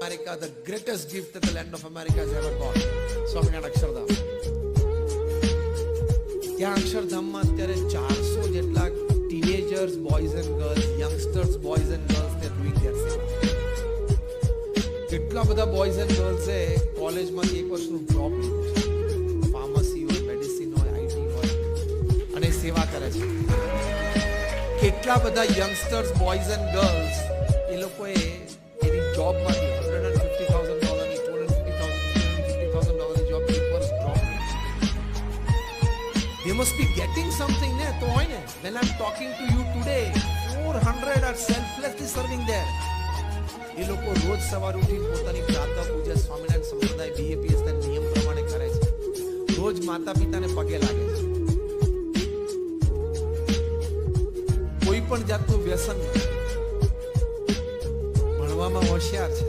America, the greatest gift that the land of America has ever got. Swaminarayan Akshardham. ત્યાં અક્ષરધામમાં અત્યારે 400 જેટલા teenagers, boys and girls, youngsters, boys and girls they are doing their સેવા. કેટલા બધા boys and girls એ કોલેજમાંથી એક વર્ષનું ડ્રોપ લીધું છે. ફાર્મસી હોય, મેડિસિન હોય, આઈટી હોય અને સેવા કરે છે. કેટલા બધા યંગસ્ટર્સ, બોયઝ એન્ડ ગર્લ્સ એ લોકોએ એની જોબમાંથી $150,000 ની $250,000 જોબ એક વર્ષ ડ્રોપ લીધી. They must be getting something ને તો હોય ને. When I'm talking to you today, 400 are selflessly serving there. એ લોકો રોજ સવાર ઉઠીને પોતાની પ્રાતઃ પૂજા સ્વામિનારાયણ સંપ્રદાય BAPS ના નિયમ પ્રમાણે કરે છે. રોજ માતા પિતાને પગે લાગે છે. કોઈ પણ જાતનું વ્યસન, ભણવામાં હોશિયાર છે.